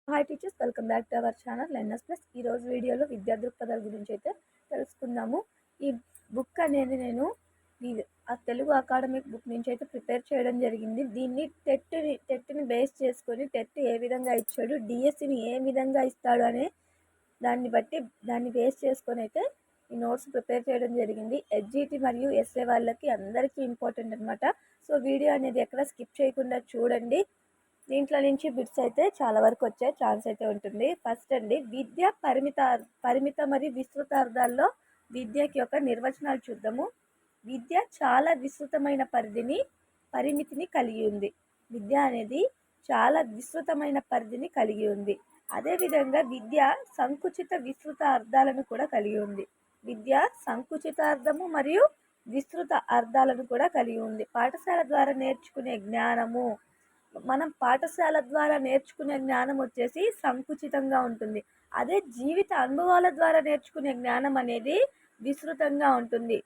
Hi teachers, welcome back to our channel learners plus. ఈరోజు వీడియోలో విద్యా దృక్పథాల గురించి అయితే తెలుసుకుందాము. ఈ బుక్ అనేది నేను ఆ తెలుగు అకాడమిక్ బుక్ నుంచి అయితే ప్రిపేర్ చేయడం జరిగింది. దీన్ని టెట్ని బేస్ చేసుకొని టెట్ ఏ విధంగా ఇచ్చాడు, డిఎస్సిని ఏ విధంగా ఇస్తాడు అనే దాన్ని బేస్ చేసుకొని అయితే ఈ నోట్స్ ప్రిపేర్ చేయడం జరిగింది. హెచ్జిటి మరియు ఎస్ఏ వాళ్ళకి అందరికీ ఇంపార్టెంట్ అనమాట. సో వీడియో అనేది ఎక్కడ స్కిప్ చేయకుండా చూడండి. దీంట్లో నుంచి బిట్స్ అయితే చాలా వరకు వచ్చే ఛాన్స్ అయితే ఉంటుంది. ఫస్ట్ అండి, విద్య పరిమిత మరియు విస్తృత అర్థాల్లో విద్యకి యొక్క నిర్వచనాలు చూద్దాము. విద్య చాలా విస్తృతమైన పరిమితిని కలిగి ఉంది. విద్య అనేది చాలా విస్తృతమైన పరిధిని కలిగి ఉంది. అదేవిధంగా విద్య సంకుచిత విస్తృత అర్థాలను కూడా కలిగి ఉంది. విద్య సంకుచిత అర్థము మరియు విస్తృత అర్థాలను కూడా కలిగి ఉంది. పాఠశాల ద్వారా నేర్చుకునే జ్ఞానము, మనం పాఠశాల ద్వారా నేర్చుకునే జ్ఞానం వచ్చేసి సంకుచితంగా ఉంటుంది. అదే జీవిత అనుభవాల ద్వారా నేర్చుకునే జ్ఞానం అనేది విస్తృతంగా ఉంటుంది.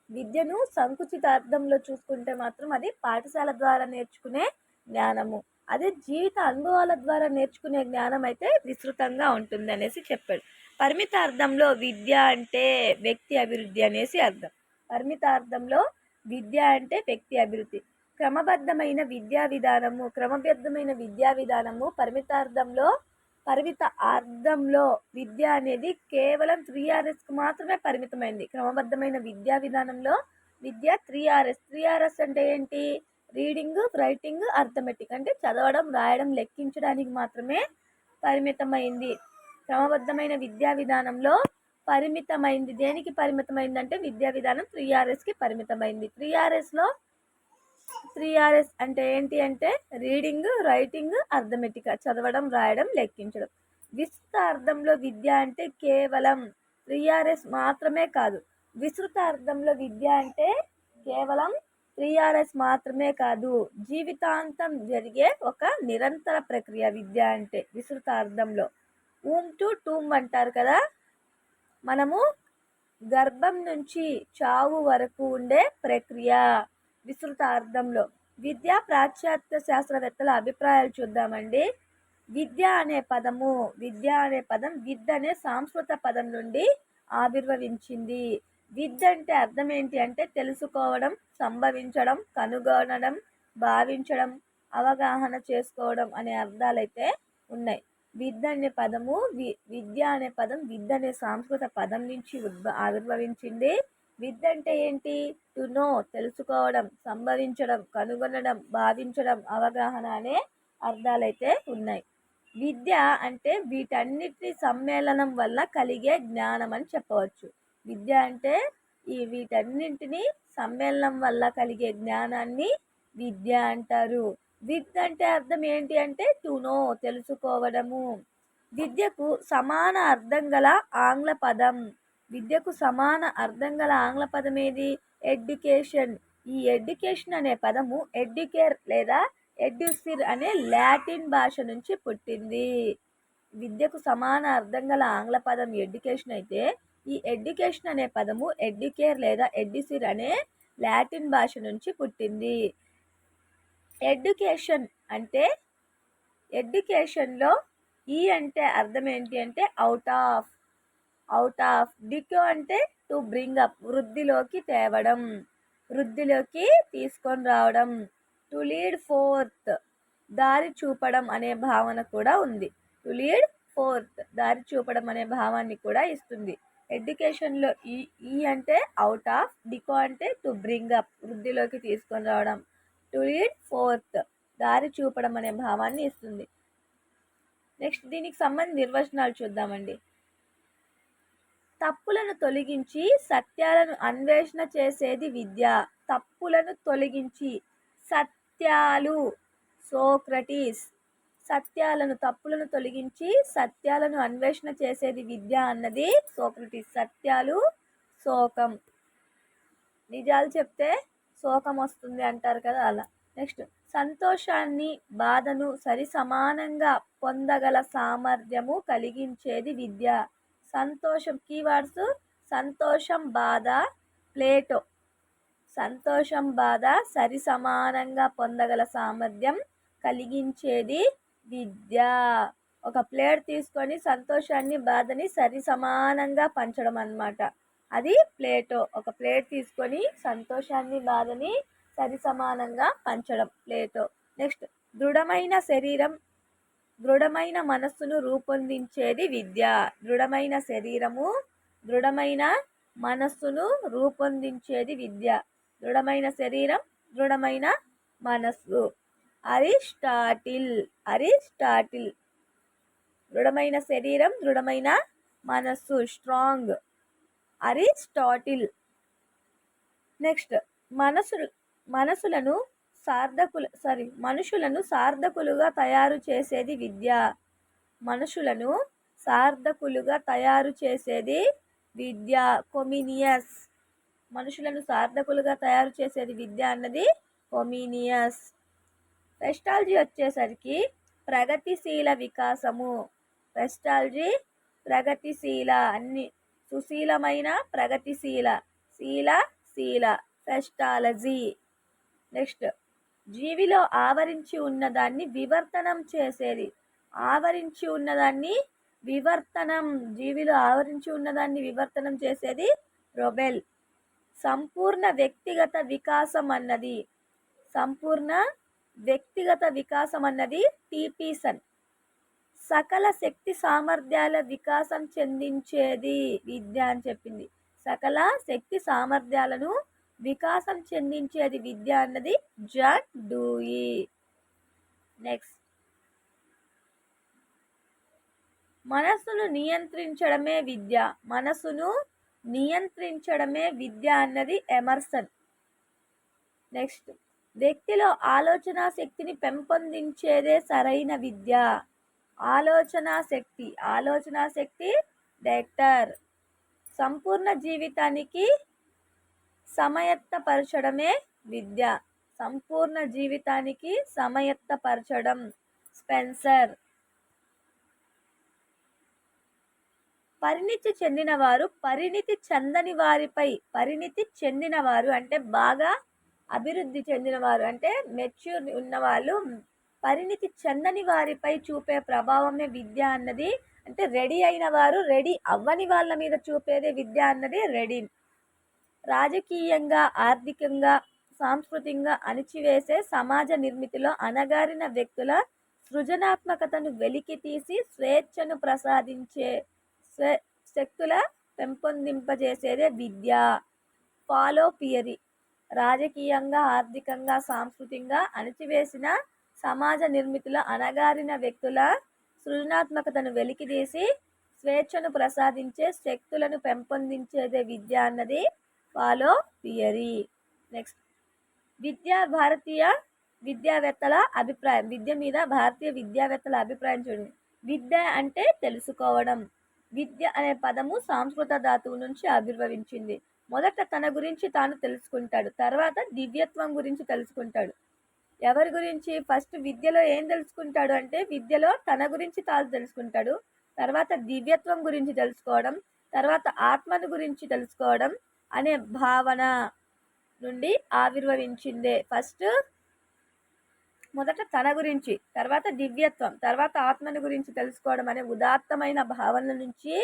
విద్యను సంకుచిత అర్థంలో చూసుకుంటే మాత్రం అది పాఠశాల ద్వారా నేర్చుకునే జ్ఞానము. అదే జీవిత అనుభవాల ద్వారా నేర్చుకునే జ్ఞానం అయితే విస్తృతంగా ఉంటుంది అనేసి చెప్పాడు. పరిమిత అర్థంలో విద్య అంటే వ్యక్తి అభివృద్ధి అనేసి అర్థం. పరిమిత అర్థంలో విద్య అంటే వ్యక్తి అభివృద్ధి. క్రమబద్ధమైన విద్యా విధానము పరిమిత అర్థంలో విద్య అనేది కేవలం 3Rsకు మాత్రమే పరిమితమైంది. క్రమబద్ధమైన విద్యా విధానంలో విద్య 3Rs అంటే ఏంటి? రీడింగ్, రైటింగ్, అర్థమెటిక్ అంటే చదవడం, రాయడం, లెక్కించడానికి మాత్రమే పరిమితమైంది. క్రమబద్ధమైన విద్యా విధానంలో పరిమితమైంది. దేనికి పరిమితమైంది అంటే విద్యా విధానం 3Rsకి పరిమితమైంది. 3Rs అంటే ఏంటి అంటే రీడింగ్, రైటింగ్, అర్థమెటిక్ చదవడం, రాయడం, లెక్కించడం. విస్తృత అర్థంలో విద్య అంటే కేవలం 3Rs మాత్రమే కాదు. విస్తృత అర్థంలో విద్య అంటే కేవలం 3Rs మాత్రమే కాదు, జీవితాంతం జరిగే ఒక నిరంతర ప్రక్రియ విద్య అంటే విస్తృత అర్థంలో. టు టూమ్ అంటారు కదా, మనము గర్భం నుంచి చావు వరకు ఉండే ప్రక్రియ విస్తృత అర్థంలో. విద్య పాశ్చాత్య శాస్త్రవేత్తల అభిప్రాయాలు చూద్దామండి. విద్య అనే పదం విద్ అనే సంస్కృత పదం నుండి ఆవిర్భవించింది. విద్ అంటే అర్థం ఏంటి అంటే తెలుసుకోవడం, సంభవించడం, కనుగొనడం, భావించడం, అవగాహన చేసుకోవడం అనే అర్థాలైతే ఉన్నాయి. విద్య అనే పదం విద్ అనే సంస్కృత పదం నుంచి ఆవిర్భవించింది. విద్ అంటే ఏంటి? టు నో తెలుసుకోవడం, సంభవించడం, కనుగొనడం, భావించడం, అవగాహన అనే అర్థాలైతే ఉన్నాయి. విద్య అంటే వీటన్నిటి సమ్మేళనం వల్ల కలిగే జ్ఞానం అని చెప్పవచ్చు. విద్య అంటే వీటన్నింటిని సమ్మేళనం వల్ల కలిగే జ్ఞానాన్ని విద్య అంటారు. విద్ అంటే అర్థం ఏంటి అంటే టు నో తెలుసుకోవడము. విద్యకు సమాన అర్థం గల ఆంగ్ల పదం ఏది? ఎడ్యుకేషన్. ఈ ఎడ్యుకేషన్ అనే పదము ఎడ్యుకేర్ లేదా ఎడ్యుసిర్ అనే లాటిన్ భాష నుంచి పుట్టింది. విద్యకు సమాన అర్థం గల ఆంగ్ల పదం ఎడ్యుకేషన్ అయితే ఈ ఎడ్యుకేషన్ అనే పదము ఎడ్యుకేర్ లేదా ఎడ్యుసిర్ అనే లాటిన్ భాష నుంచి పుట్టింది. ఎడ్యుకేషన్లో ఈ అంటే అర్థం ఏంటి అంటే అవుట్ ఆఫ్. డికో అంటే టు బ్రింగ్ అప్ వృద్ధిలోకి తేవడం, వృద్ధిలోకి తీసుకొని రావడం. టు లీడ్ ఫోర్త్ దారి చూపడం అనే భావన కూడా ఉంది. టు లీడ్ ఫోర్త్ దారి చూపడం అనే భావాన్ని కూడా ఇస్తుంది. ఎడ్యుకేషన్లో ఈ అంటే అవుట్ ఆఫ్, డికో అంటే టు బ్రింగ్ అప్ వృద్ధిలోకి తీసుకొని రావడం, టు లీడ్ ఫోర్త్ దారి చూపడం అనే భావాన్ని ఇస్తుంది. నెక్స్ట్ దీనికి సంబంధించిన నిర్వచనాలు చూద్దామండి. తప్పులను తొలగించి సత్యాలను అన్వేషణ చేసేది విద్య. తప్పులను తొలగించి సోక్రటీస్. తప్పులను తొలగించి సత్యాలను అన్వేషణ చేసేది విద్య అన్నది సోక్రటీస్. సత్యాలు శోకం, నిజాలు చెప్తే శోకం వస్తుంది అంటారు కదా, అలా. నెక్స్ట్ సంతోషాన్ని, బాధను సరి సమానంగా పొందగల సామర్థ్యము కలిగించేది విద్య. సంతోషం కీవర్డ్స్ సంతోషం, బాధ, ప్లేటో. సంతోషం, బాధ సరి సమానంగా పొందగల సామర్థ్యం కలిగించేది విద్య. ఒక ప్లేట్ తీసుకొని సంతోషాన్ని బాధని సరి సమానంగా పంచడం అన్నమాట. అది ప్లేటో. ఒక ప్లేట్ తీసుకొని సంతోషాన్ని బాధని సరి సమానంగా పంచడం ప్లేటో. నెక్స్ట్, దృఢమైన శరీరం దృఢమైన మనస్సును రూపొందించేది విద్య. దృఢమైన శరీరము దృఢమైన మనస్సును రూపొందించేది విద్య. దృఢమైన శరీరం దృఢమైన మనస్సు. అరిస్టాటిల్. దృఢమైన శరీరం దృఢమైన మనస్సు, స్ట్రాంగ్. అరిస్టాటిల్. నెక్స్ట్, మనుషులను సార్థకులుగా తయారు చేసేది విద్య. మనుషులను సార్థకులుగా తయారు చేసేది విద్య. కొమినియస్. మనుషులను సార్థకులుగా తయారు చేసేది విద్య అన్నది కొమినియస్. పెస్టాలజీ వచ్చేసరికి ప్రగతిశీల వికాసము. పెస్టాలజీ ప్రగతిశీల, అన్ని సుశీలమైన ప్రగతిశీల, శీల పెస్టాలజీ. నెక్స్ట్, జీవిలో ఆవరించి ఉన్నదాన్ని వివర్తనం చేసేది. జీవిలో ఆవరించి ఉన్నదాన్ని వివర్తనం చేసేది రొబెల్. సంపూర్ణ వ్యక్తిగత వికాసం అన్నది టీపీసన్. సకల శక్తి సామర్థ్యాల వికాసం చెందించేది విద్య అని చెప్పింది. సకల శక్తి సామర్థ్యాలను వికాసం చెందించేది విద్య అన్నది జాన్ డూయి. నెక్స్ట్, మనస్సును నియంత్రించడమే విద్య అన్నది ఎమర్సన్. నెక్స్ట్, వ్యక్తిలో ఆలోచన శక్తిని పెంపొందించేదే సరైన విద్య. ఆలోచన శక్తి డెక్టర్. సంపూర్ణ జీవితానికి సమయత్తపరచడమే విద్య. స్పెన్సర్. పరిణితి చెందినవారు అంటే బాగా అభివృద్ధి చెందినవారు, అంటే మెచ్యూర్ ఉన్నవాళ్ళు పరిణితి చెందని వారిపై చూపే ప్రభావమే విద్య అన్నది. అంటే రెడీ అయిన వారు రెడీ అవ్వని వాళ్ళ మీద చూపేదే విద్య అన్నది రెడీ. రాజకీయంగా, ఆర్థికంగా, సాంస్కృతికంగా అణిచివేసే సమాజ నిర్మితిలో అణగారిన వ్యక్తుల సృజనాత్మకతను వెలికితీసి స్వేచ్ఛను ప్రసాదించే శక్తుల పెంపొందింపజేసేదే విద్య. Follow Pierre. రాజకీయంగా, ఆర్థికంగా, సాంస్కృతికంగా అణిచివేసిన సమాజ నిర్మితిలో అణగారిన వ్యక్తుల సృజనాత్మకతను వెలికితీసి స్వేచ్ఛను ప్రసాదించే శక్తులను పెంపొందించేదే విద్య అన్నది ఫాలో పియరీ. నెక్స్ట్, భారతీయ విద్యావేత్తల అభిప్రాయం. విద్య మీద భారతీయ విద్యావేత్తల అభిప్రాయం చూడండి. విద్య అంటే తెలుసుకోవడం. విద్య అనే పదము సంస్కృత ధాతువు నుంచి ఆవిర్భవించింది. మొదట తన గురించి తాను తెలుసుకుంటాడు, తర్వాత దివ్యత్వం గురించి తెలుసుకుంటాడు. ఎవరి గురించి? ఫస్ట్ విద్యలో ఏం తెలుసుకుంటాడు అంటే విద్యలో తన గురించి తాను తెలుసుకుంటాడు, తర్వాత దివ్యత్వం గురించి తెలుసుకోవడం, తర్వాత ఆత్మను గురించి తెలుసుకోవడం అనే భావన నుండి ఆవిర్భవించిందే. మొదట తన గురించి, తర్వాత దివ్యత్వం, తర్వాత ఆత్మను గురించి తెలుసుకోవడం అనే ఉదాత్తమైన భావన నుంచి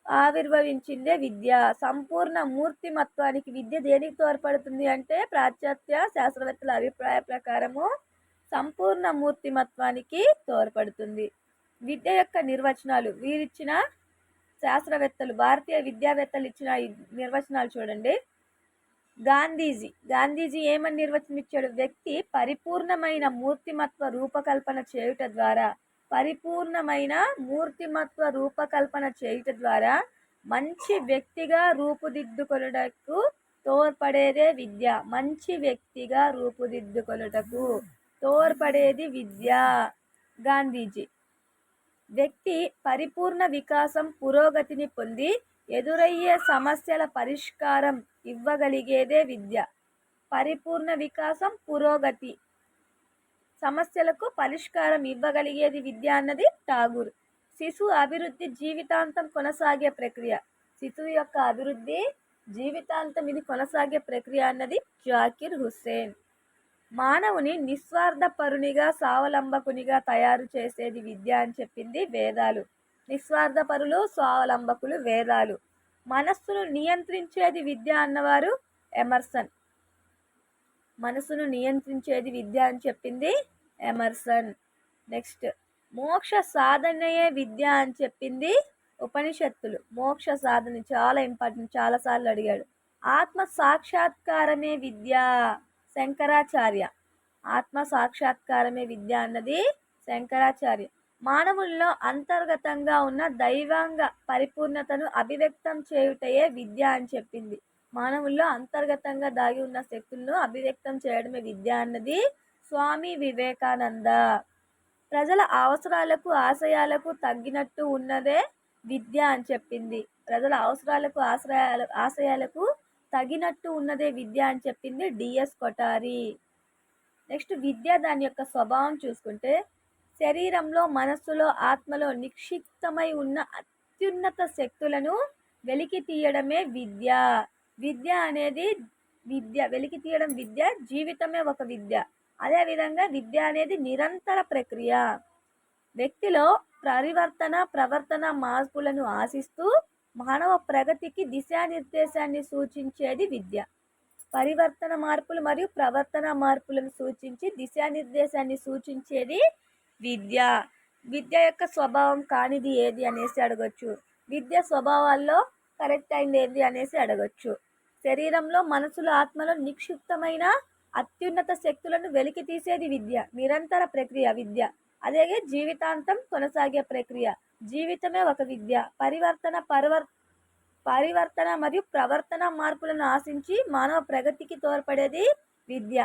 ఆవిర్భవించిందే విద్య. సంపూర్ణ మూర్తిమత్వానికి విద్య దేనికి తోడ్పడుతుంది అంటే పాశ్చాత్య శాస్త్రవేత్తల అభిప్రాయ ప్రకారము సంపూర్ణ మూర్తిమత్వానికి తోడ్పడుతుంది. విద్య యొక్క నిర్వచనాలు వీరిచ్చిన శాస్త్రవేత్తలు, భారతీయ విద్యావేత్తలు ఇచ్చిన నిర్వచనాలు చూడండి. గాంధీజీ ఏమని నిర్వచనం ఇచ్చాడు? వ్యక్తి పరిపూర్ణమైన మూర్తిమత్వ రూపకల్పన చేయుట ద్వారా మంచి వ్యక్తిగా రూపుదిద్దుకొనుటకు తోడ్పడేదే విద్య. గాంధీజీ. వ్యక్తి పరిపూర్ణ వికాసం, పురోగతిని పొంది ఎదురయ్యే సమస్యల పరిష్కారం ఇవ్వగలిగేదే విద్య. పరిపూర్ణ వికాసం, పురోగతి, సమస్యలకు పరిష్కారం ఇవ్వగలిగేది విద్య అన్నది ఠాగూర్. శిశువు అభివృద్ధి జీవితాంతం కొనసాగే ప్రక్రియ. శిశువు యొక్క అభివృద్ధి జీవితాంతం ఇది కొనసాగే ప్రక్రియ అన్నది జాకిర్ హుస్సేన్. మానవుని నిస్వార్థపరునిగా స్వావలంబకునిగా తయారు చేసేది విద్య అని చెప్పింది వేదాలు. నిస్వార్థపరులు స్వావలంబకులు వేదాలు. మనస్సును నియంత్రించేది విద్య అన్నవారు ఎమర్సన్. మనసును నియంత్రించేది విద్య అని చెప్పింది ఎమర్సన్. నెక్స్ట్, మోక్ష సాధనయే విద్య అని చెప్పింది ఉపనిషత్తులు. మోక్ష సాధన చాలా ఇంపార్టెంట్, చాలాసార్లు అడిగాడు. ఆత్మ సాక్షాత్కారమే విద్య శంకరాచార్య. ఆత్మ సాక్షాత్కారమే విద్య అన్నది శంకరాచార్య. మానవుల్లో అంతర్గతంగా ఉన్న దైవాంగ పరిపూర్ణతను అభివ్యక్తం చేయుటయే విద్య అని చెప్పింది. మానవుల్లో అంతర్గతంగా దాగి ఉన్న శక్తులను అభివ్యక్తం చేయడమే విద్య అన్నది స్వామి వివేకానంద. ప్రజల అవసరాలకు ఆశయాలకు తగ్గినట్టు ఉన్నదే విద్య అని చెప్పింది. ప్రజల అవసరాలకు ఆశయాలకు తగినట్టు ఉన్నదే విద్య అని చెప్పింది డిఎస్ కొఠారి. నెక్స్ట్, విద్య దాని యొక్క స్వభావం చూసుకుంటే శరీరంలో, మనస్సులో, ఆత్మలో నిక్షిప్తమై ఉన్న అత్యున్నత శక్తులను వెలికి తీయడమే విద్య. విద్య అనేది వెలికి తీయడం విద్య. జీవితమే ఒక విద్య. అదేవిధంగా విద్య అనేది నిరంతర ప్రక్రియ. వ్యక్తిలో ప్రవర్తన మార్పులను ఆశిస్తూ మానవ ప్రగతికి దిశానిర్దేశాన్ని సూచించేది విద్య. పరివర్తన మార్పులు మరియు ప్రవర్తన మార్పులను సూచించి దిశానిర్దేశాన్ని సూచించేది విద్య. విద్య యొక్క స్వభావం కానిది ఏది అనేసి అడగొచ్చు. విద్య స్వభావాల్లో కరెక్ట్ అయింది ఏది అనేసి అడగొచ్చు. శరీరంలో, మనసులో, ఆత్మలో నిక్షిప్తమైన అత్యున్నత శక్తులను వెలికి తీసేది విద్య. నిరంతర ప్రక్రియ విద్య. అలాగే జీవితాంతం కొనసాగే ప్రక్రియ. జీవితమే ఒక విద్య. పరివర్తన మరియు ప్రవర్తన మార్పులను ఆశించి మానవ ప్రగతికి తోడ్పడేది విద్య.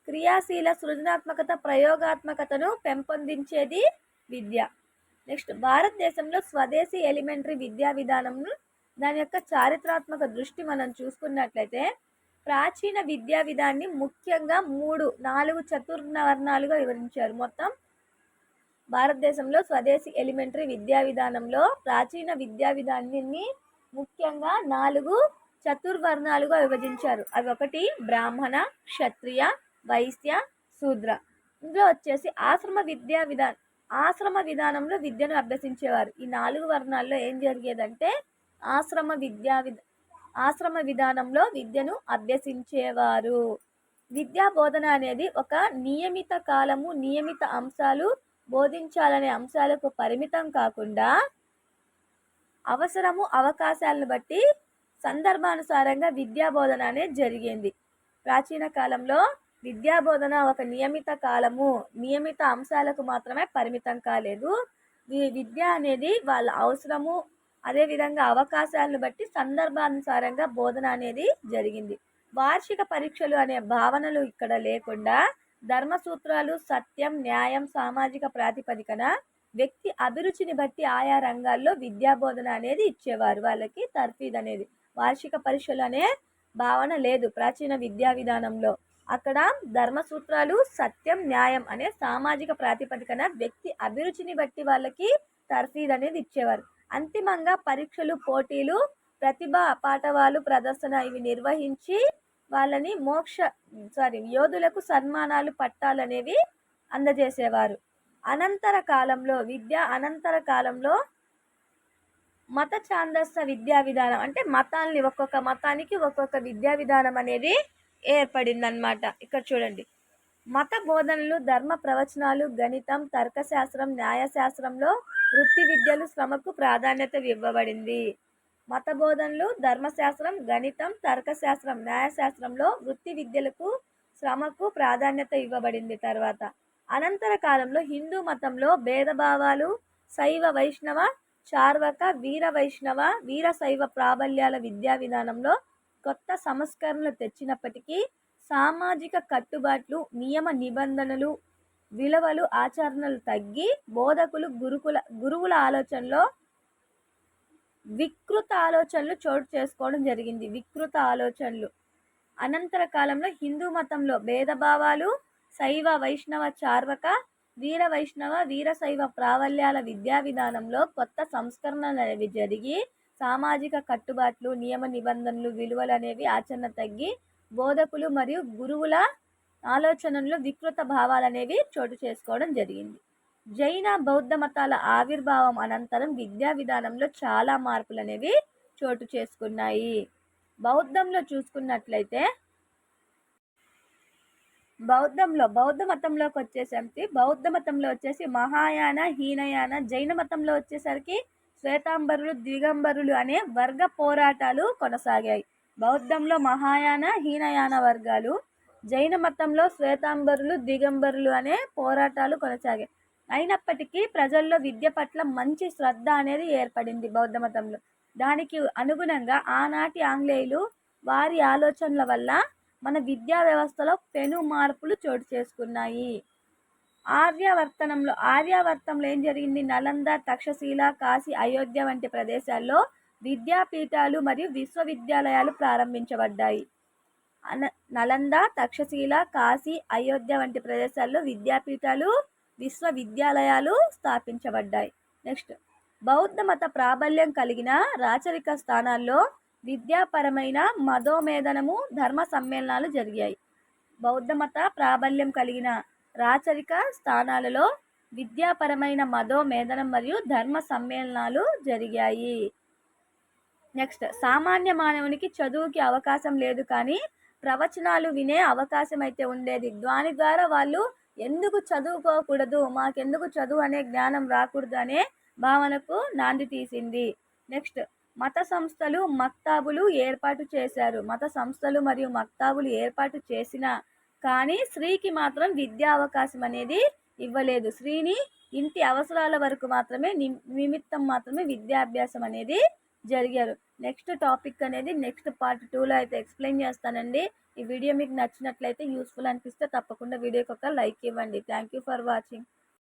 క్రియాశీల సృజనాత్మకత, ప్రయోగాత్మకతను పెంపొందించేది విద్య. నెక్స్ట్, భారతదేశంలో స్వదేశీ ఎలిమెంటరీ విద్యా విధానం, దాని యొక్క చారిత్రాత్మక దృష్టి మనం చూసుకున్నట్లయితే ప్రాచీన విద్యా విధానాన్ని ముఖ్యంగా 4 చతుర్వర్ణాలుగా వివరించారు. మొత్తం భారతదేశంలో స్వదేశీ ఎలిమెంటరీ విద్యా విధానంలో ప్రాచీన విద్యా విధానాన్ని ముఖ్యంగా 4 చతుర్వర్ణాలుగా విభజించారు. అవి ఒకటి బ్రాహ్మణ, క్షత్రియ, వైశ్య, శూద్ర. ఇందులో వచ్చేసి ఆశ్రమ విధానంలో విద్యను అభ్యసించేవారు. ఈ 4 వర్ణాల్లో ఏం జరిగేదంటే ఆశ్రమ విధానంలో విద్యను అభ్యసించేవారు. విద్యా బోధన అనేది ఒక నియమిత కాలము, నియమిత అంశాలు బోధించాలనే అంశాలకు పరిమితం కాకుండా అవసరము, అవకాశాలను బట్టి సందర్భానుసారంగా విద్యా బోధన అనేది జరిగింది. ప్రాచీన కాలంలో విద్యా బోధన ఒక నియమిత కాలము, నియమిత అంశాలకు మాత్రమే పరిమితం కాలేదు. విద్య అనేది వాళ్ళ అవసరము, అదేవిధంగా అవకాశాలను బట్టి సందర్భానుసారంగా బోధన అనేది జరిగింది. వార్షిక పరీక్షలు అనే భావనలు ఇక్కడ లేకుండా ధర్మసూత్రాలు, సత్యం, న్యాయం, సామాజిక ప్రాతిపదికన వ్యక్తి అభిరుచిని బట్టి ఆయా రంగాల్లో విద్యా బోధన అనేది ఇచ్చేవారు. వాళ్ళకి తర్ఫీద్ అనేది. వార్షిక పరీక్షలు అనే భావన లేదు ప్రాచీన విద్యా విధానంలో. అక్కడ ధర్మసూత్రాలు, సత్యం, న్యాయం అనే సామాజిక ప్రాతిపదికన వ్యక్తి అభిరుచిని బట్టి వాళ్ళకి తర్ఫీద్ అనేది ఇచ్చేవారు. అంతిమంగా పరీక్షలు, పోటీలు, ప్రతిభా పాఠవాలు, ప్రదర్శన ఇవి నిర్వహించి వాళ్ళని యోధులకు సన్మానాలు, పట్టాలు అనేవి అందజేసేవారు. అనంతర కాలంలో మత ఛాందస విద్యా విధానం అంటే ఒక్కొక్క మతానికి ఒక్కొక్క విద్యా విధానం అనేది ఏర్పడిందనమాట. ఇక్కడ చూడండి, మత బోధనలు, ధర్మ ప్రవచనాలు, గణితం, తర్కశాస్త్రం, న్యాయశాస్త్రంలో వృత్తి విద్యలు, శ్రమకు ప్రాధాన్యత ఇవ్వబడింది. మత బోధనలు, ధర్మశాస్త్రం, గణితం, తర్కశాస్త్రం, న్యాయశాస్త్రంలో వృత్తి విద్యలకు, శ్రమకు ప్రాధాన్యత ఇవ్వబడింది. తర్వాత అనంతర కాలంలో హిందూ మతంలో భేదభావాలు, శైవ, వైష్ణవ, చార్వక, వీర వైష్ణవ, వీర శైవ ప్రాబల్యాల విద్యా విధానంలో కొత్త సంస్కరణలు తెచ్చినప్పటికీ సామాజిక కట్టుబాట్లు, నియమ నిబంధనలు, విలువలు, ఆచరణలు తగ్గి బోధకులు, గురువుల ఆలోచనలో వికృత ఆలోచనలు చోటు చేసుకోవడం జరిగింది. వికృత ఆలోచనలు. అనంతర కాలంలో హిందూ మతంలో భేదభావాలు, శైవ, వైష్ణవ, చార్వక, వీర వైష్ణవ, వీర శైవ ప్రాబల్యాల విద్యా విధానంలో కొత్త సంస్కరణలు అనేవి జరిగి సామాజిక కట్టుబాట్లు, నియమ నిబంధనలు, విలువలు అనేవి ఆచరణ తగ్గి బోధకులు మరియు గురువుల ఆలోచనల్లో వికృత భావాలనేవి చోటు చేసుకోవడం జరిగింది. జైన బౌద్ధ మతాల ఆవిర్భావం అనంతరం విద్యా విధానంలో చాలా మార్పులు అనేవి చోటు చేసుకున్నాయి. బౌద్ధంలో చూసుకున్నట్లయితే బౌద్ధ మతంలోకి వచ్చేసరికి బౌద్ధ మతంలో వచ్చేసి మహాయాన, హీనయాన, జైన మతంలో వచ్చేసరికి శ్వేతాంబరులు, దిగంబరులు అనే వర్గ పోరాటాలు కొనసాగాయి. బౌద్ధంలో మహాయాన, హీనయాన వర్గాలు, జైన మతంలో శ్వేతాంబరులు, దిగంబరులు అనే పోరాటాలు కొనసాగాయి. అయినప్పటికీ ప్రజల్లో విద్య పట్ల మంచి శ్రద్ధ అనేది ఏర్పడింది బౌద్ధ మతంలో. దానికి అనుగుణంగా ఆనాటి ఆంగ్లేయులు వారి ఆలోచనల వల్ల మన విద్యా వ్యవస్థలో పెను మార్పులు చోటు చేసుకున్నాయి. ఆర్యావర్తంలో ఏం జరిగింది? నలంద, తక్షశిల, కాశీ, అయోధ్య వంటి ప్రదేశాల్లో విద్యాపీఠాలు మరియు విశ్వవిద్యాలయాలు ప్రారంభించబడ్డాయి. నలంద, తక్షశిల, కాశీ, అయోధ్య వంటి ప్రదేశాల్లో విద్యాపీఠాలు, విశ్వవిద్యాలయాలు స్థాపించబడ్డాయి. నెక్స్ట్, బౌద్ధ మత ప్రాబల్యం కలిగిన రాచరిక స్థానాల్లో విద్యాపరమైన మదోమేధనము, ధర్మ సమ్మేళనాలు జరిగాయి. బౌద్ధ మత ప్రాబల్యం కలిగిన రాచరిక స్థానాలలో విద్యాపరమైన మదోమేధనం మరియు ధర్మ సమ్మేళనాలు జరిగాయి. నెక్స్ట్, సామాన్య మానవునికి చదువుకి అవకాశం లేదు కానీ ప్రవచనాలు వినే అవకాశం అయితే ఉండేది. దాని ద్వారా వాళ్ళు ఎందుకు చదువుకోకూడదు, మాకెందుకు చదువు అనే జ్ఞానం రాకూడదు అనే భావనకు నాంది తీసింది. నెక్స్ట్, మత సంస్థలు, మక్తాబులు ఏర్పాటు చేశారు. మత సంస్థలు మరియు మక్తాబులు ఏర్పాటు చేసిన కానీ స్త్రీకి మాత్రం విద్యా అవకాశం అనేది ఇవ్వలేదు. స్త్రీని ఇంటి అవసరాల వరకు మాత్రమే నిమిత్తం మాత్రమే విద్యాభ్యాసం అనేది జరిగారు. నెక్స్ట్ టాపిక్ అనేది నెక్స్ట్ పార్ట్ 2లో అయితే ఎక్స్ప్లెయిన్ చేస్తానండి. ఈ వీడియో మీకు నచ్చినట్లయితే, యూస్ఫుల్ అనిపిస్తే తప్పకుండా వీడియోకి ఒక లైక్ ఇవ్వండి. Thank you for watching.